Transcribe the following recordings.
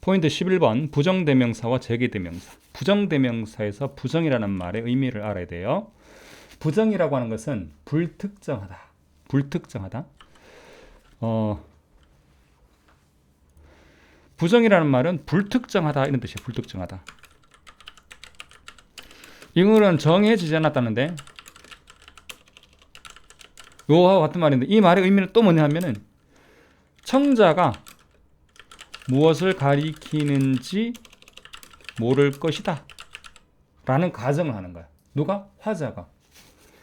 포인트 11번 부정대명사와 제기대명사. 부정대명사에서 부정이라는 말의 의미를 알아야 돼요. 부정이라고 하는 것은 불특정하다. 불특정하다. 부정이라는 말은 불특정하다 이런 뜻이에요. 불특정하다. 이거는 정해지지 않았다는데 요와 같은 말인데 이 말의 의미는 또 뭐냐 하면은 청자가 무엇을 가리키는지 모를 것이다 라는 가정을 하는 거야. 누가? 화자가.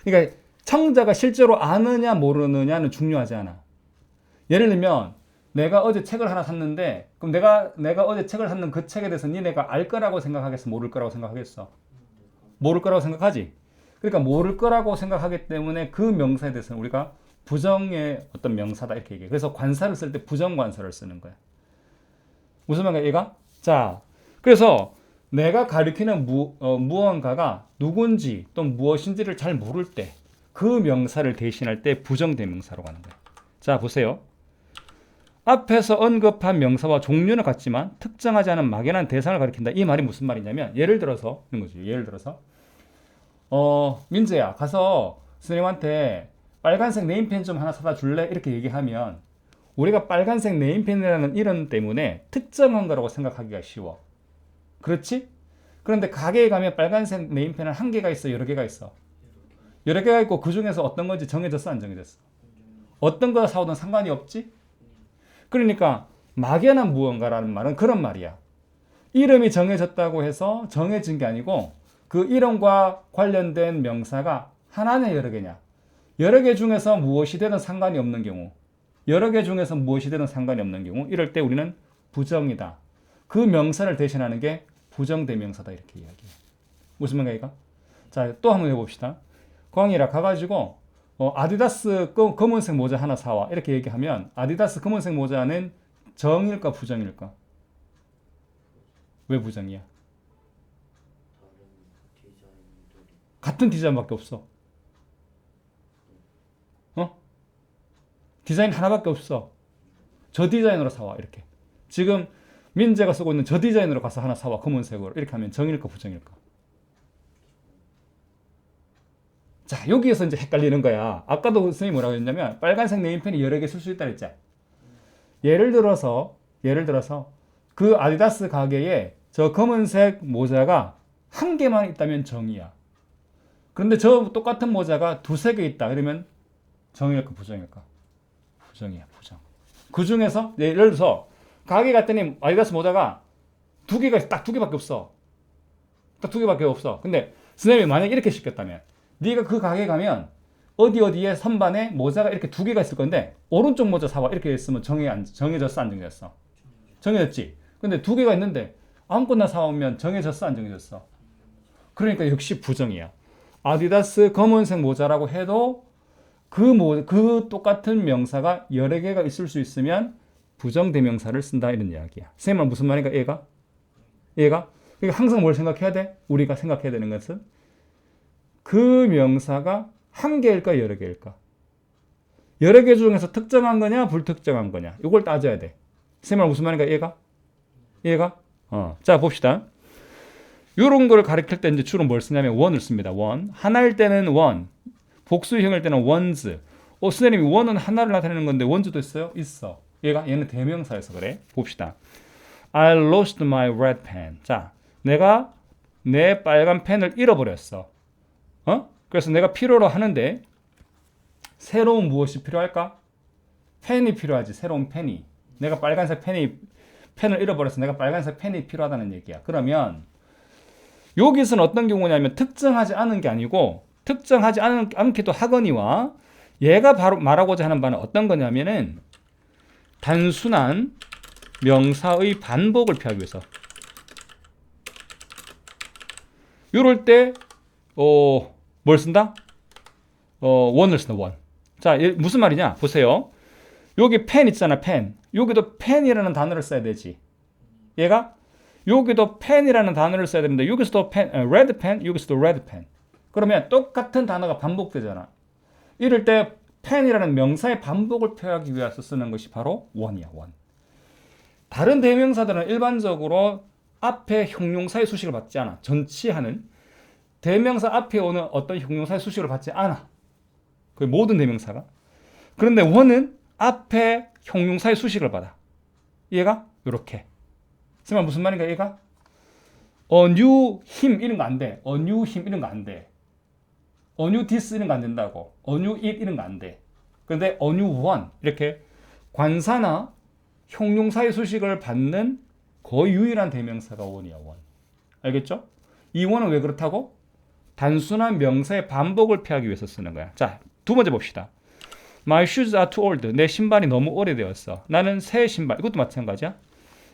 그러니까 청자가 실제로 아느냐 모르느냐는 중요하지 않아. 예를 들면 내가 어제 책을 하나 샀는데 그럼 내가 어제 책을 샀는 그 책에 대해서 니네가 알 거라고 생각하겠어? 모를 거라고 생각하겠어? 모를 거라고 생각하지. 그러니까 모를 거라고 생각하기 때문에 그 명사에 대해서는 우리가 부정의 어떤 명사다 이렇게 얘기해. 그래서 관사를 쓸 때 부정관사를 쓰는 거야. 무슨 말인가 얘가? 자, 그래서 내가 가리키는 무언가가 누군지 또 무엇인지를 잘 모를 때 그 명사를 대신할 때 부정대명사로 가는 거야. 자, 보세요. 앞에서 언급한 명사와 종류는 같지만 특정하지 않은 막연한 대상을 가리킨다. 이 말이 무슨 말이냐면 예를 들어서 이런 거죠. 예를 들어서 민재야 가서 선생님한테 빨간색 네임펜 좀 하나 사다 줄래? 이렇게 얘기하면 우리가 빨간색 네임펜이라는 이름 때문에 특정한 거라고 생각하기가 쉬워. 그렇지? 그런데 가게에 가면 빨간색 네임펜은 한 개가 있어? 여러 개가 있어? 여러 개가 있고 그 중에서 어떤 건지 정해졌어? 안 정해졌어? 어떤 거 사오든 상관이 없지? 그러니까 막연한 무언가라는 말은 그런 말이야. 이름이 정해졌다고 해서 정해진 게 아니고 그 이름과 관련된 명사가 하나냐 여러 개냐. 여러 개 중에서 무엇이 되든 상관이 없는 경우. 여러 개 중에서 무엇이 되든 상관이 없는 경우. 이럴 때 우리는 부정이다. 그 명사를 대신하는 게 부정대명사다 이렇게 이야기해요. 무슨 말인가? 자, 또 한번 해봅시다. 광이라 가가지고 아디다스 검은색 모자 하나 사와 이렇게 얘기하면 아디다스 검은색 모자는 정일까 부정일까? 왜 부정이야? 같은 디자인밖에 없어. 디자인 하나밖에 없어. 저 디자인으로 사와 이렇게. 지금 민재가 쓰고 있는 저 디자인으로 가서 하나 사와 검은색으로 이렇게 하면 정일까 부정일까? 자, 여기에서 이제 헷갈리는 거야. 아까도 선생님이 뭐라고 했냐면 빨간색 네임펜이 여러 개 쓸 수 있다 그랬지. 예를 들어서 그 아디다스 가게에 저 검은색 모자가 한 개만 있다면 정이야. 그런데 저 똑같은 모자가 두세 개 있다. 그러면 정일까 부정일까? 부정이야, 부정. 그 중에서 예를 들어서 가게 갔더니 아디다스 모자가 딱 두 개밖에 없어. 딱 두 개밖에 없어. 근데 선생님이 만약에 이렇게 시켰다면 네가 그 가게에 가면 어디에 선반에 모자가 이렇게 두 개가 있을 건데 오른쪽 모자 사와 이렇게 했으면 정해졌어 안 정해졌어? 정해졌지. 근데 두 개가 있는데 아무거나 사오면 정해졌어 안 정해졌어? 그러니까 역시 부정이야. 아디다스 검은색 모자라고 해도 그 똑같은 명사가 여러 개가 있을 수 있으면 부정대명사를 쓴다 이런 이야기야. 선생님은 무슨 말인가 얘가? 그러니까 항상 뭘 생각해야 돼? 우리가 생각해야 되는 것은 그 명사가 한 개일까 여러 개일까? 여러 개 중에서 특정한 거냐 불특정한 거냐 이걸 따져야 돼. 선생님 무슨 말인가 얘가? 자 봅시다. 이런 걸 가리킬 때 이제 주로 뭘 쓰냐면 원을 씁니다. 원. 하나일 때는 원. 복수형일 때는 원즈. 선생님이 원은 하나를 나타내는 건데 원즈도 있어요? 있어. 얘는 대명사여서 그래. 봅시다. I lost my red pen. 자, 내가 내 빨간 펜을 잃어버렸어. 그래서 내가 필요로 하는데 새로운 무엇이 필요할까? 펜이 필요하지. 새로운 펜이. 내가 빨간색 펜을 잃어버려서 내가 빨간색 펜이 필요하다는 얘기야. 그러면 여기서는 어떤 경우냐면 특정하지 않은 게 아니고 특정하지 않기도 하거니와 얘가 바로 말하고자 하는 바는 어떤 거냐면은 단순한 명사의 반복을 표하기 위해서 이럴 때 뭘 쓴다? 원을 쓴다. 원. 자, 무슨 말이냐? 보세요. 여기 펜 있잖아. 펜. 여기도 펜이라는 단어를 써야 되지. 얘가 여기도 펜이라는 단어를 써야 되는데 여기서도 펜, 레드 펜, 여기서도 레드 펜. 그러면 똑같은 단어가 반복되잖아. 이럴 때 펜이라는 명사의 반복을 표하기 위해서 쓰는 것이 바로 원이야. 원. 다른 대명사들은 일반적으로 앞에 형용사의 수식을 받지 않아. 전치하는 대명사 앞에 오는 어떤 형용사의 수식을 받지 않아. 그 모든 대명사가. 그런데 원은 앞에 형용사의 수식을 받아. 얘가 이렇게. 그러면 무슨 말인가 얘가? A new him 이런 거 안 돼. A new him 이런 거 안 돼. A new this 이런 거 안 된다고. A new it 이런 거 안 돼. 그런데 A new one 이렇게 관사나 형용사의 수식을 받는 거의 유일한 대명사가 원이야. 원. 알겠죠? 이 원은 왜 그렇다고? 단순한 명사의 반복을 피하기 위해서 쓰는 거야. 자, 두 번째 봅시다. My shoes are too old. 내 신발이 너무 오래되었어. 나는 새 신발. 이것도 마찬가지야.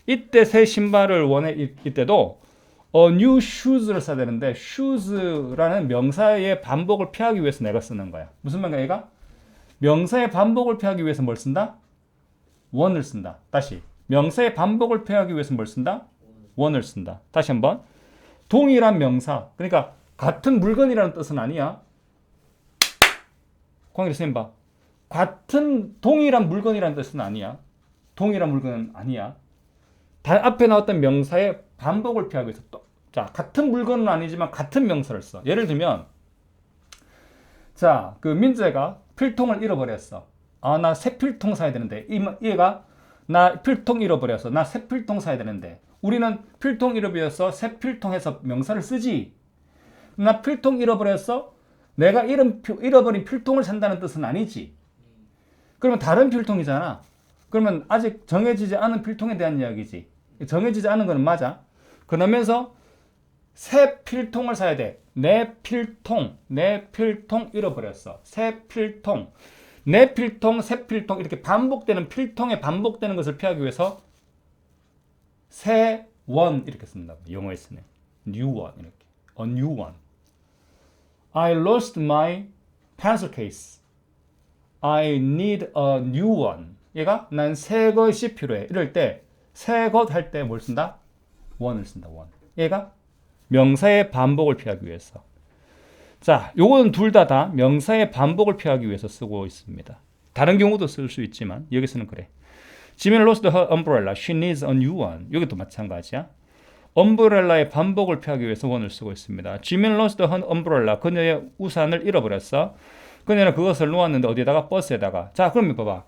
이때 새 신발을 원해 이때도 a new shoes를 써야 되는데 shoes라는 명사의 반복을 피하기 위해서 내가 쓰는 거야. 무슨 말인가 얘가? 명사의 반복을 피하기 위해서 뭘 쓴다? 원을 쓴다. 다시. 명사의 반복을 피하기 위해서 뭘 쓴다? 원을 쓴다. 다시 한번. 동일한 명사. 그러니까 같은 물건이라는 뜻은 아니야. 광일이 선생님 봐. 같은 동일한 물건이라는 뜻은 아니야. 동일한 물건은 아니야. 앞에 나왔던 명사의 반복을 피하기 위해서 또. 자, 같은 물건은 아니지만 같은 명사를 써. 예를 들면 자, 그 민재가 필통을 잃어버렸어. 아, 나 새 필통 사야 되는데. 얘가 나 필통 잃어버렸어. 나 새 필통 사야 되는데. 우리는 필통 잃어버렸어. 새 필통 해서 명사를 쓰지. 나 필통 잃어버렸어. 내가 잃어버린 필통을 산다는 뜻은 아니지. 그러면 다른 필통이잖아. 그러면 아직 정해지지 않은 필통에 대한 이야기지. 정해지지 않은 거는 맞아. 그러면서 새 필통을 사야 돼. 내 필통 잃어버렸어. 새 필통. 내 필통, 새 필통 이렇게 반복되는 필통에 반복되는 것을 피하기 위해서 새 원 이렇게 쓴다. 영어에 쓰네. new one 이렇게. A new one. I lost my pencil case. I need a new one. 얘가 난 새 것이 필요해. 이럴 때 새 것 할 때 뭘 쓴다? one을 쓴다. one. 얘가 명사의 반복을 피하기 위해서. 자, 요거는 둘 다 명사의 반복을 피하기 위해서 쓰고 있습니다. 다른 경우도 쓸 수 있지만 여기서는 그래. Jimmy lost her umbrella. She needs a new one. 여기도 마찬가지야. umbrel라의 반복을 피하기 위해서 one을 쓰고 있습니다. Jimmy lost her umbrella. 그녀의 우산을 잃어버렸어. 그녀는 그것을 놓았는데 어디다가? 버스에다가. 자, 그러면 봐봐.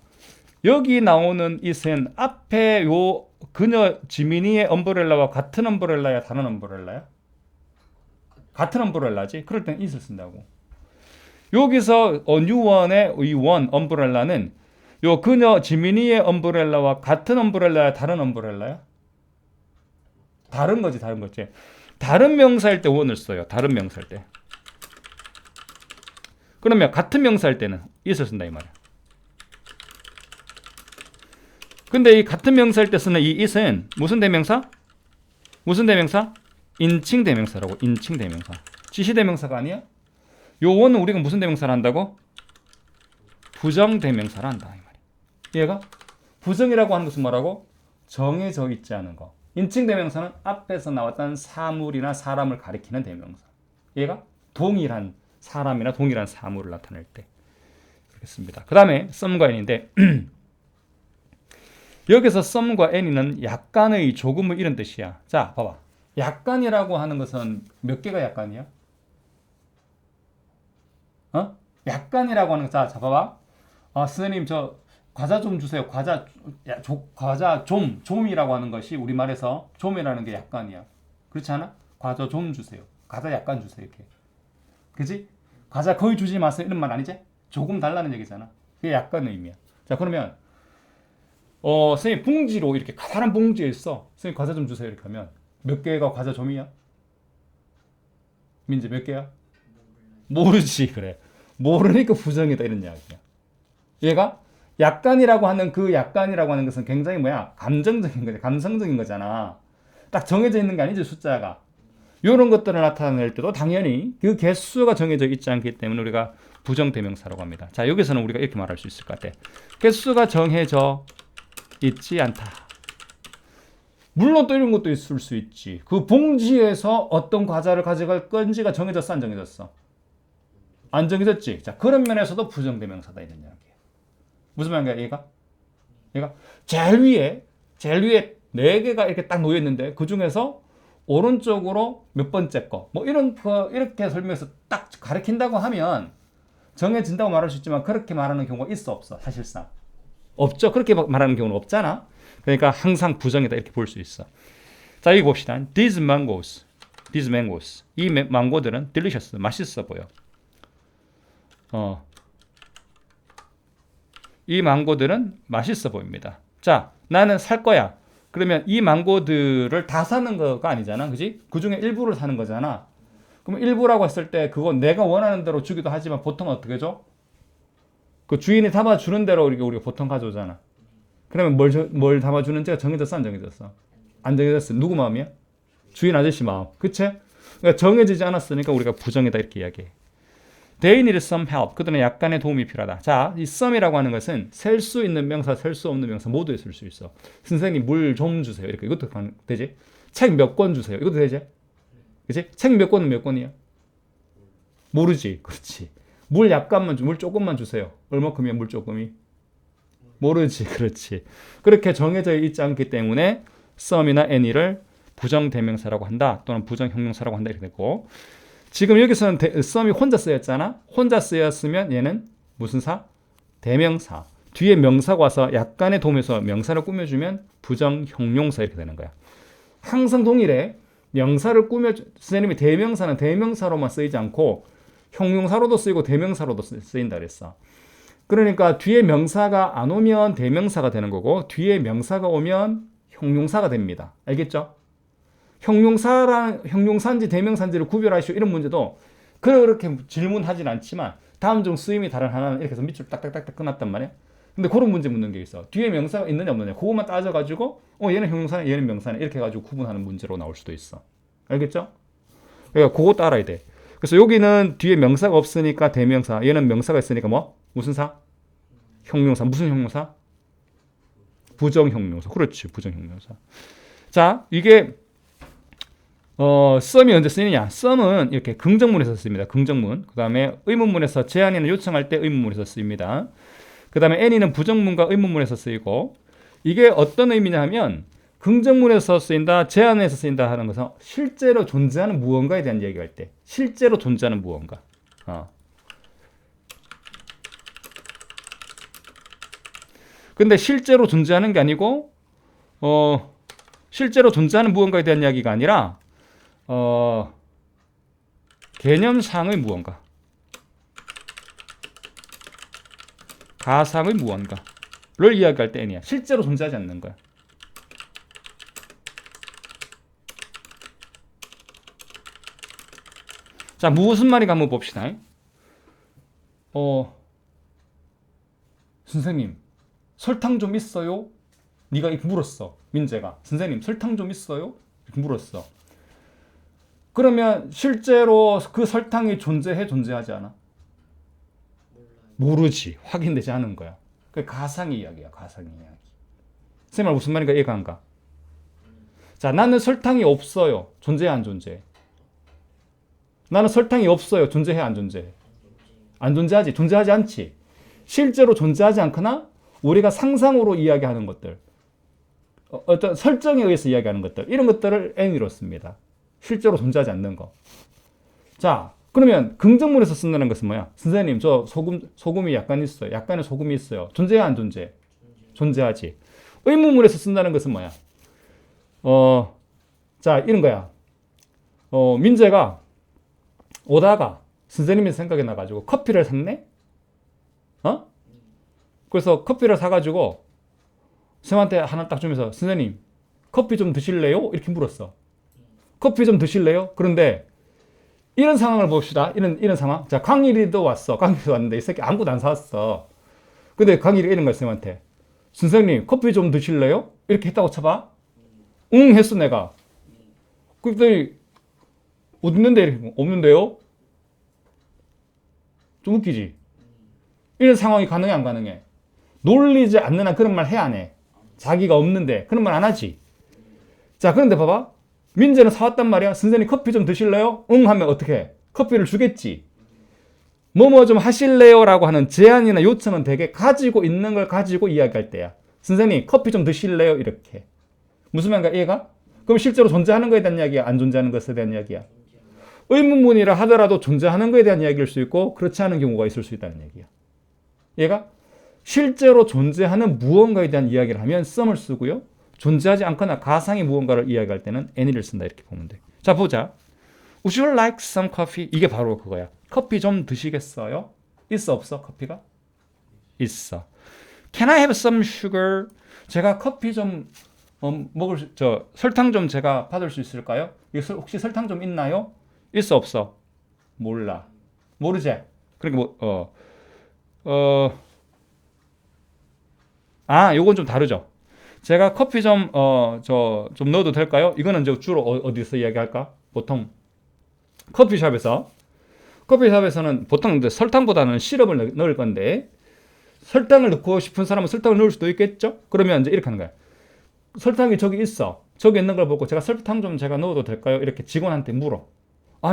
여기 나오는 it은 앞에 요 그녀 지민이의 umbrel라와 같은 umbrel라야, 다른 umbrel라야? 같은 umbrel라지. 그럴 땐 it을 쓴다고. 여기서 a new one의 이 one umbrella는 요 그녀 지민이의 umbrel라와 같은 umbrel라야, 다른 umbrel라야? 다른 거지, 다른 거지. 다른 명사일 때 one을 써요. 다른 명사일 때. 그러면 같은 명사일 때는 it을 쓴다 이 말이야. 근데 이 같은 명사일 때 쓰는 이 it은 무슨 대명사? 무슨 대명사? 인칭 대명사라고. 인칭 대명사. 지시 대명사가 아니야? 요 원은 우리가 무슨 대명사를 한다고? 부정 대명사를 한다 이 말이야. 얘가 부정이라고 하는 것은 뭐라고? 정해져 있지 않은 거. 인칭 대명사는 앞에서 나왔던 사물이나 사람을 가리키는 대명사. 얘가 동일한 사람이나 동일한 사물을 나타낼 때 그렇습니다. 그 다음에 some과 n인데 여기서 some과 n이는 약간의, 조금의 이런 뜻이야. 자, 봐봐. 약간이라고 하는 것은 몇 개가 약간이야? 약간이라고 하는 거. 자, 봐봐. 선생님 저 과자 좀 주세요. 과자 좀이라고 하는 것이 우리말에서 좀이라는 게 약간이야. 그렇지 않아? 과자 좀 주세요. 과자 약간 주세요. 이렇게. 그지? 과자 거의 주지 마세요. 이런 말 아니지? 조금 달라는 얘기잖아. 그게 약간 의미야. 자, 그러면 선생님 봉지로 이렇게 가사란 봉지에 있어. 선생님 과자 좀 주세요. 이렇게 하면 몇 개가 과자 좀이야? 민재 몇 개야? 모르지. 그래. 모르니까 부정이다 이런 이야기야. 얘가 약간이라고 하는 그 약간이라고 하는 것은 굉장히 뭐야? 감정적인 거지. 감성적인 거잖아. 딱 정해져 있는 게 아니지 숫자가. 이런 것들을 나타낼 때도 당연히 그 개수가 정해져 있지 않기 때문에 우리가 부정대명사라고 합니다. 자, 여기서는 우리가 이렇게 말할 수 있을 것 같아. 개수가 정해져 있지 않다. 물론 또 이런 것도 있을 수 있지. 그 봉지에서 어떤 과자를 가져갈 건지가 정해졌어, 안 정해졌어? 안 정해졌지. 자, 그런 면에서도 부정대명사다 이런 이야기예요. 무슨 말인가 얘가 제일 위에 4개가 이렇게 딱 놓여 있는데 그 중에서 오른쪽으로 몇 번째 거, 뭐 이런 거 이렇게 설명해서 딱 가르친다고 하면 정해진다고 말할 수 있지만 그렇게 말하는 경우가 있어 없어? 사실상 없죠. 그렇게 말하는 경우는 없잖아. 그러니까 항상 부정이다 이렇게 볼 수 있어. 자, 여기 봅시다. These mangoes. 이 망고들은 delicious. 맛있어 보여. 이 망고들은 맛있어 보입니다. 자, 나는 살 거야. 그러면 이 망고들을 다 사는 거가 아니잖아. 그지? 그 중에 일부를 사는 거잖아. 그럼 일부라고 했을 때 그건 내가 원하는 대로 주기도 하지만 보통 어떻게 줘? 그 주인이 담아주는 대로 우리가 보통 가져오잖아. 그러면 뭘 담아주는지가 정해졌어? 안 정해졌어? 안 정해졌어. 누구 마음이야? 주인 아저씨 마음. 그치? 그러니까 정해지지 않았으니까 우리가 부정이다 이렇게 이야기해. They need some help. 그들은 약간의 도움이 필요하다. 자, 이 some이라고 하는 것은 셀 수 있는 명사, 셀 수 없는 명사 모두에 쓸 수 있어. 선생님 물 좀 주세요. 이렇게 이것도 되지? 책 몇 권 주세요. 이것도 되지? 그치? 책 몇 권은 몇 권이야? 모르지. 그렇지. 물 약간만 물 조금만 주세요. 얼마큼이야 물 조금이? 모르지. 그렇지. 그렇게 정해져 있지 않기 때문에 some이나 any를 부정대명사라고 한다. 또는 부정형용사라고 한다. 이렇게 되고 지금 여기서는 some이 혼자 쓰였잖아. 혼자 쓰였으면 얘는 무슨 사? 대명사. 뒤에 명사가 와서 약간의 도움에서 명사를 꾸며주면 부정형용사 이렇게 되는 거야. 항상 동일해. 명사를 선생님이 대명사는 대명사로만 쓰이지 않고 형용사로도 쓰이고 대명사로도 쓰인다 그랬어. 그러니까 뒤에 명사가 안 오면 대명사가 되는 거고 뒤에 명사가 오면 형용사가 됩니다. 알겠죠? 형용사인지 대명사인지를 구별하시오 이런 문제도 그렇게 질문하진 않지만 다음 중 쓰임이 다른 하나는 이렇게 해서 밑줄 딱딱딱딱 끝났단 말이야. 근데 그런 문제 묻는 게 있어. 뒤에 명사가 있느냐 없느냐 그것만 따져가지고 얘는 형용사네 얘는 명사네 이렇게 해가지고 구분하는 문제로 나올 수도 있어. 알겠죠? 그러니까 그거 따라야 돼. 그래서 여기는 뒤에 명사가 없으니까 대명사, 얘는 명사가 있으니까 뭐? 무슨 사? 형용사. 무슨 형용사? 부정형용사. 그렇지, 부정형용사. 자, 이게 some이 언제 쓰이느냐? some은 이렇게 긍정문에서 씁니다. 긍정문. 그 다음에 의문문에서 제안이나 요청할 때 의문문에서 쓰입니다. 그 다음에 any는 부정문과 의문문에서 쓰이고 이게 어떤 의미냐 하면 긍정문에서 쓰인다, 제안에서 쓰인다 하는 것은 실제로 존재하는 무언가에 대한 얘기할 때 실제로 존재하는 무언가. 근데 실제로 존재하는 게 아니고 실제로 존재하는 무언가에 대한 이야기가 아니라 개념상의 무언가, 가상의 무언가를 이야기할 때 N이야. 실제로 존재하지 않는 거야. 자, 무슨 말인가 한번 봅시다. 선생님, 설탕 좀 있어요? 네가 이렇게 물었어. 민재가. 선생님, 설탕 좀 있어요? 이렇게 물었어. 그러면 실제로 그 설탕이 존재하지 않아? 모르지. 확인되지 않은 거야. 그게 가상의 이야기야. 가상의 이야기. 선생님 말 무슨 말인가 이해가 안 가? 자, 나는 설탕이 없어요. 존재해 안 존재해? 나는 설탕이 없어요. 존재해 안 존재해? 안 존재하지. 존재하지 않지. 실제로 존재하지 않거나 우리가 상상으로 이야기하는 것들, 어떤 설정에 의해서 이야기하는 것들, 이런 것들을 N으로 씁니다. 실제로 존재하지 않는 거. 자, 그러면 긍정문에서 쓴다는 것은 뭐야? 선생님, 저 소금이 약간 있어요. 약간의 소금이 있어요. 존재해 안 존재해? 존재하지. 의문문에서 쓴다는 것은 뭐야? 자, 이런 거야. 민재가 오다가 선생님이 생각이 나가지고 커피를 샀네? 그래서 커피를 사가지고 쌤한테 하나 딱 주면서 선생님, 커피 좀 드실래요? 이렇게 물었어. 커피 좀 드실래요? 그런데 이런 상황을 봅시다. 이런 상황. 자, 강일이도 왔어. 강일이도 왔는데 이 새끼 아무것도 안 사왔어. 근데 강일이가 이런 거야, 쌤한테. 선생님, 커피 좀 드실래요? 이렇게 했다고 쳐봐. 응, 했어, 내가. 그랬더니 어디 있는데? 이렇게 없는데요? 좀 웃기지? 이런 상황이 가능해, 안 가능해? 놀리지 않는 한 그런 말 해, 안 해? 자기가 없는데 그런 말 안 하지. 자, 그런데 봐봐. 민재는 사왔단 말이야. 선생님 커피 좀 드실래요? 응 하면 어떻게 해? 커피를 주겠지. 뭐뭐 좀 하실래요? 라고 하는 제안이나 요청은 되게 가지고 있는 걸 가지고 이야기할 때야. 선생님 커피 좀 드실래요? 이렇게. 무슨 말인가 이해가? 그럼 실제로 존재하는 거에 대한 이야기야? 안 존재하는 것에 대한 이야기야? 의문문이라 하더라도 존재하는 거에 대한 이야기일 수 있고 그렇지 않은 경우가 있을 수 있다는 얘기야. 얘가 실제로 존재하는 무언가에 대한 이야기를 하면 some을 쓰고요. 존재하지 않거나 가상의 무언가를 이야기할 때는 any를 쓴다 이렇게 보면 돼. 자 보자. Would you like some coffee? 이게 바로 그거야. 커피 좀 드시겠어요? 있어 없어 커피가? 있어. Can I have some sugar? 제가 커피 좀 설탕 좀 제가 받을 수 있을까요? 혹시 설탕 좀 있나요? 있어 없어? 몰라. 모르지? 그러니까 요건 좀 다르죠. 제가 커피 좀 넣어도 될까요? 이거는 주로 어디서 이야기할까? 보통 커피숍에서는 보통 설탕보다는 시럽을 넣을 건데 설탕을 넣고 싶은 사람은 설탕을 넣을 수도 있겠죠? 그러면 이제 이렇게 하는 거야. 설탕이 저기 있어. 저기 있는 걸 보고 설탕 좀 제가 넣어도 될까요? 이렇게 직원한테 물어.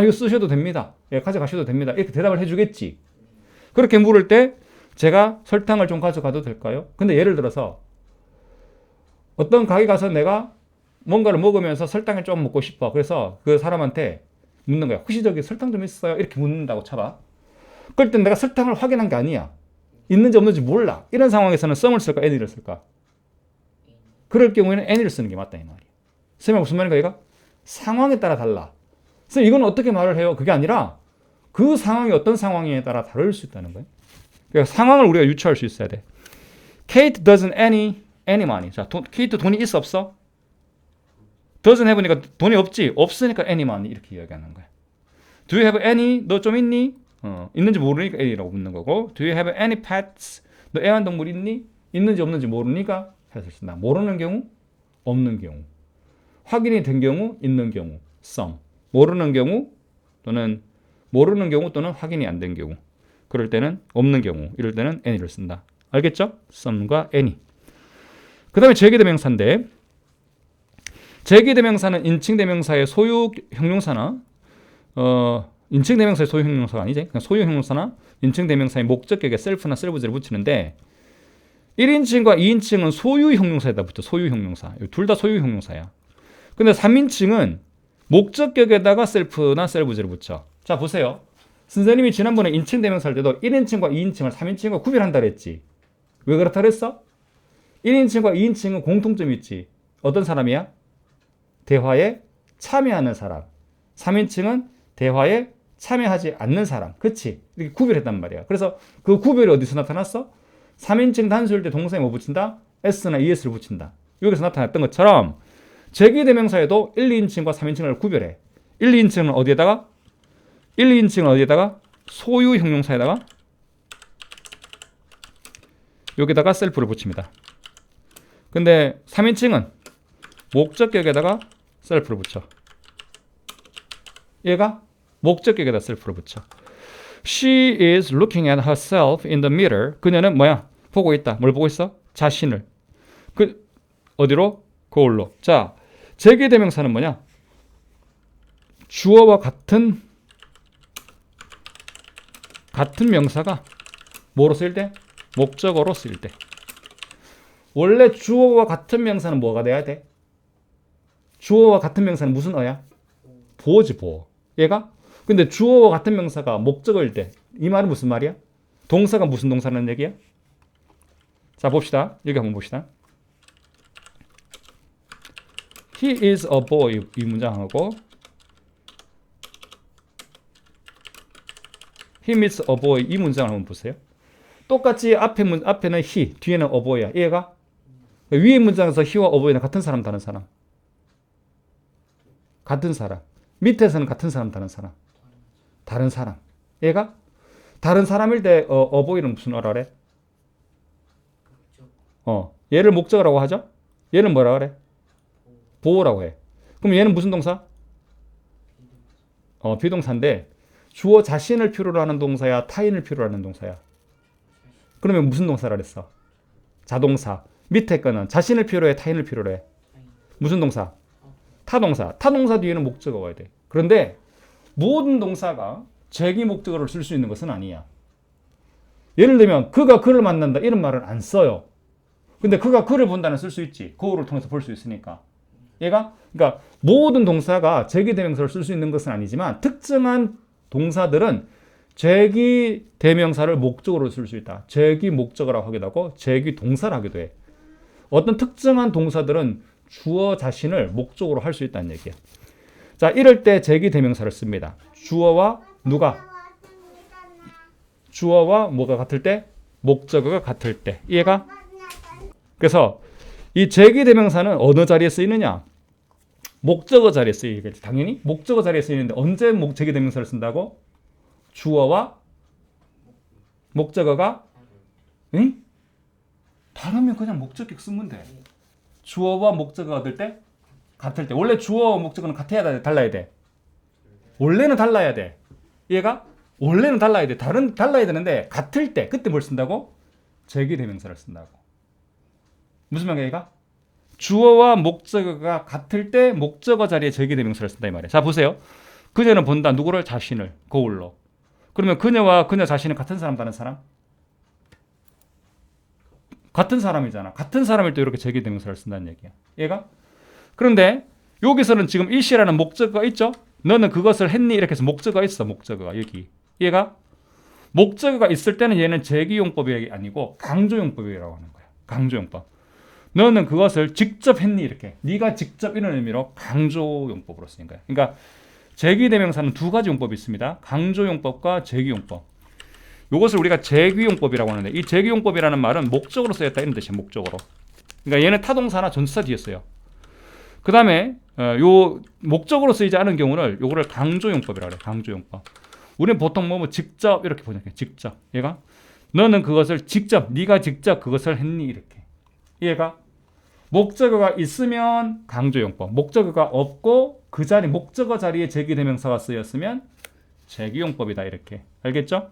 이거 쓰셔도 됩니다. 예, 가져가셔도 됩니다. 이렇게 대답을 해주겠지. 그렇게 물을 때 제가 설탕을 좀 가져가도 될까요? 근데 예를 들어서 어떤 가게 가서 내가 뭔가를 먹으면서 설탕을 좀 먹고 싶어. 그래서 그 사람한테 묻는 거야. 혹시 저기 설탕 좀 있어요? 이렇게 묻는다고 쳐봐. 그럴 땐 내가 설탕을 확인한 게 아니야. 있는지 없는지 몰라. 이런 상황에서는 some을 쓸까? any를 쓸까? 그럴 경우에는 any를 쓰는 게 맞다 이 말이야. 선생님 무슨 말인가 이거? 상황에 따라 달라. 그래서 이건 어떻게 말을 해요? 그게 아니라 그 상황이 어떤 상황에 따라 다를 수 있다는 거예요. 그러니까 상황을 우리가 유추할 수 있어야 돼. Kate doesn't any money. 자, 케이트 돈이 있어 없어? doesn't have니까 돈이 없지. 없으니까 any money 이렇게 이야기하는 거야. Do you have any? 너 좀 있니? 있는지 모르니까 any라고 묻는 거고. Do you have any pets? 너 애완동물 있니? 있는지 없는지 모르니까 pet을 쓴다. 모르는 경우, 없는 경우. 확인이 된 경우, 있는 경우, some. 모르는 경우 또는 확인이 안 된 경우. 그럴 때는 없는 경우, 이럴 때는 any를 쓴다. 알겠죠? some과 any. 그 다음에 제기대명사인데 제기대명사는 인칭대명사의 소유 형용사나 인칭대명사의 소유 형용사가 아니지. 그냥 소유 형용사나 인칭대명사의 목적격에 self나 self제를 붙이는데 1인칭과 2인칭은 소유 형용사에다 붙여. 소유 형용사. 둘 다 소유 형용사야. 근데 3인칭은 목적격에다가 self나 self제를 붙여. 자 보세요. 선생님이 지난번에 인칭대명사 할 때도 1인칭과 2인칭을 3인칭과 구별한다 그랬지. 왜 그렇다 그랬어? 1인칭과 2인칭은 공통점이 있지. 어떤 사람이야? 대화에 참여하는 사람. 3인칭은 대화에 참여하지 않는 사람. 그치? 이렇게 구별했단 말이야. 그래서 그 구별이 어디서 나타났어? 3인칭 단수일 때 동사에 뭐 붙인다? s나 es를 붙인다. 여기서 나타났던 것처럼 제기대명사에도 1, 2인칭과 3인칭을 구별해. 1, 2인칭은 어디에다가? 소유 형용사에다가 여기다가 셀프를 붙입니다. 근데 3인칭은 목적격에다가 셀프를 붙여. 얘가 목적격에다 셀프를 붙여. She is looking at herself in the mirror. 그녀는 뭐야? 보고 있다. 뭘 보고 있어? 자신을. 어디로? 거울로. 자, 제기대명사는 뭐냐? 주어와 같은 명사가 뭐로 쓰일 때? 목적어로 쓰일 때. 원래 주어와 같은 명사는 뭐가 돼야 돼? 주어와 같은 명사는 무슨 어야? 보어지 보어. 얘가? 근데 주어와 같은 명사가 목적어일 때 이 말은 무슨 말이야? 동사가 무슨 동사라는 얘기야? 자 봅시다. 여기 한번 봅시다. He is a boy 이 문장하고 He meets a boy 이 문장을 한번 보세요. 똑같이 앞에는 he, 뒤에는 a boy야. 얘가 위에 문장에서 he와 a boy는 같은 사람, 다른 사람. 같은 사람. 밑에서는 같은 사람, 다른 사람. 다른 사람. 얘가 다른 사람일 때 a boy는 무슨 어라 그래? 얘를 목적어라고 하죠? 얘는 뭐라 그래? 보호라고 해. 그럼 얘는 무슨 동사? 비동사인데 주어 자신을 필요로 하는 동사야, 타인을 필요로 하는 동사야? 그러면 무슨 동사라 그랬어? 자동사. 밑에 거는 자신을 필요로 해, 타인을 필요로 해? 무슨 동사? 타동사. 타동사 뒤에는 목적어가 와야 돼. 그런데 모든 동사가 제기 목적어를 쓸 수 있는 것은 아니야. 예를 들면 그가 그를 만난다 이런 말은 안 써요. 근데 그가 그를 본다는 쓸 수 있지. 거울을 통해서 볼 수 있으니까. 얘가 그러니까 모든 동사가 제기대명사를 쓸 수 있는 것은 아니지만 특정한 동사들은 제기대명사를 목적으로 쓸 수 있다. 제기목적어라고 하기도 하고 제기동사를 하기도 해. 어떤 특정한 동사들은 주어 자신을 목적으로 할 수 있다는 얘기야. 자, 이럴 때 제기대명사를 씁니다. 주어와 누가? 주어와 뭐가 같을 때? 목적어가 같을 때. 이해가? 그래서 이 제기대명사는 어느 자리에 쓰이느냐? 목적어 자리에 쓰이겠지. 당연히 목적어 자리에 쓰이는데 언제 제기대명사를 쓴다고? 주어와 목적어가 응? 다르면 그냥 목적격 쓰면 돼. 주어와 목적어가 같을 때. 원래 주어와 목적어는 같아야 돼, 달라야 돼. 원래는 달라야 돼. 얘가 원래는 달라야 돼. 달라야 되는데 같을 때 그때 뭘 쓴다고? 제기대명사를 쓴다고. 무슨 말이야, 얘가? 주어와 목적어가 같을 때 목적어 자리에 제기대명사를 쓴다 이 말이야. 자, 보세요. 그녀는 본다. 누구를? 자신을. 거울로. 그러면 그녀와 그녀 자신은 같은 사람, 다른 사람? 같은 사람이잖아. 같은 사람일 때 이렇게 제기대명사를 쓴다는 얘기야. 얘가? 그런데 여기서는 지금 일시라는 목적어가 있죠? 너는 그것을 했니? 이렇게 해서 목적어가 있어. 목적어가 여기. 얘가? 목적어가 있을 때는 얘는 제기용법이 아니고 강조용법이라고 하는 거야. 강조용법. 너는 그것을 직접 했니? 이렇게. 네가 직접 이런 의미로 강조용법으로 쓰인 거야. 그러니까 제기대명사는 두 가지 용법이 있습니다. 강조용법과 제기용법. 이것을 우리가 제기용법이라고 하는데 이 제기용법이라는 말은 목적으로 쓰였다 이런 뜻이에요. 목적으로. 그러니까 얘는 타동사나 전치사 뒤에 써요. 그 다음에 요 목적으로 쓰이지 않은 경우는 요거를 강조용법이라고 해요. 강조용법. 우리는 보통 뭐 직접 이렇게 번역해. 직접. 얘가 너는 그것을 직접 네가 직접 그것을 했니? 이렇게. 얘가 목적어가 있으면 강조용법. 목적어가 없고 그 자리 목적어 자리에 제기대명사가 쓰였으면 제기용법이다 이렇게. 알겠죠?